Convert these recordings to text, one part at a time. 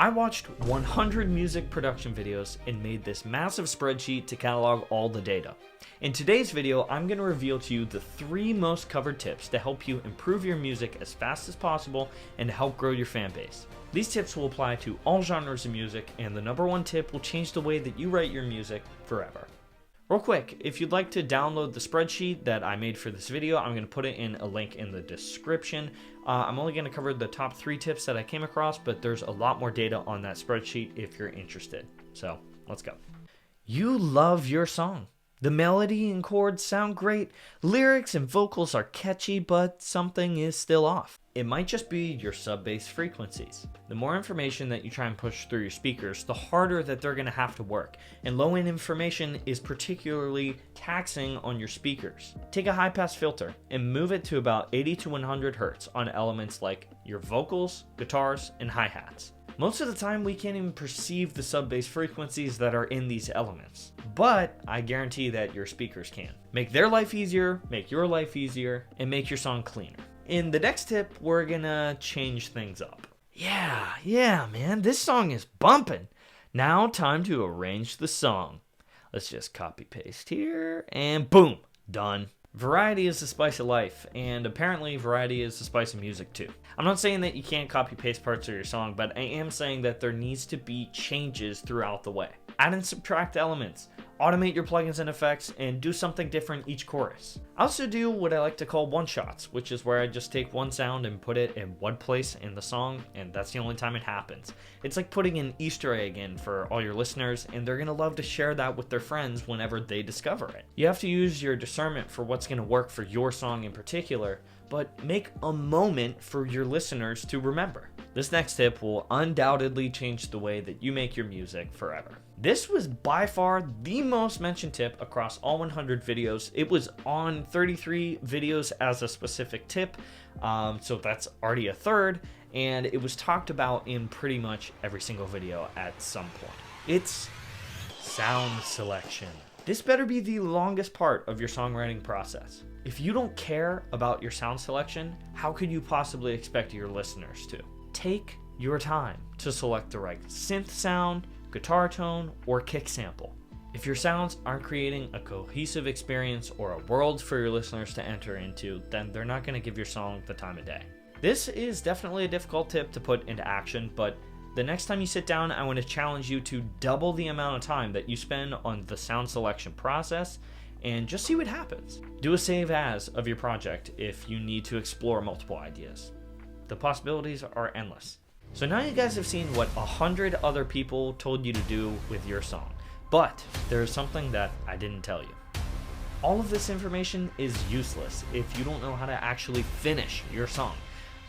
I watched 100 music production videos and made this massive spreadsheet to catalog all the data. In today's video, I'm going to reveal to you the 3 most covered tips to help you improve your music as fast as possible and to help grow your fan base. These tips will apply to all genres of music, and the number 1 tip will change the way that you write your music forever. Real quick, if you'd like to download the spreadsheet that I made for this video, I'm going to put it in a link in the description. I'm only going to cover the top 3 tips that I came across, but there's a lot more data on that spreadsheet if you're interested. So let's go. You love your song. The melody and chords sound great. Lyrics and vocals are catchy, but something is still off. It might just be your sub-bass frequencies. The more information that you try and push through your speakers, the harder that they're going to have to work. And low-end information is particularly taxing on your speakers. Take a high-pass filter and move it to about 80 to 100 Hz on elements like your vocals, guitars, and hi-hats. Most of the time, we can't even perceive the sub-bass frequencies that are in these elements. But I guarantee that your speakers can. Make their life easier, make your life easier, and make your song cleaner. In the next tip, we're gonna change things up. Yeah, man, this song is bumping. Now time to arrange the song. Let's just copy paste here, and boom, done. Variety is the spice of life, and apparently variety is the spice of music too. I'm not saying that you can't copy paste parts of your song, but I am saying that there needs to be changes throughout the way. Add and subtract elements, automate your plugins and effects, and do something different each chorus. I also do what I like to call one-shots, which is where I just take one sound and put it in one place in the song, and that's the only time it happens. It's like putting an Easter egg in for all your listeners, and they're gonna love to share that with their friends whenever they discover it. You have to use your discernment for what's gonna work for your song in particular, but make a moment for your listeners to remember. This next tip will undoubtedly change the way that you make your music forever. This was by far the most mentioned tip across all 100 videos. It was on 33 videos as a specific tip, so that's already a third, and it was talked about in pretty much every single video at some point. It's sound selection. This better be the longest part of your songwriting process. If you don't care about your sound selection, how could you possibly expect your listeners to? Take your time to select the right synth sound, guitar tone, or kick sample. If your sounds aren't creating a cohesive experience or a world for your listeners to enter into, then they're not going to give your song the time of day. This is definitely a difficult tip to put into action, but the next time you sit down, I want to challenge you to double the amount of time that you spend on the sound selection process and just see what happens. Do a save as of your project if you need to explore multiple ideas. The possibilities are endless. So now you guys have seen what 100 other people told you to do with your song, but there is something that I didn't tell you. All of this information is useless if you don't know how to actually finish your song.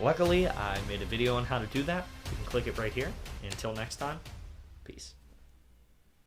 Luckily, I made a video on how to do that. You can click it right here. Until next time, peace.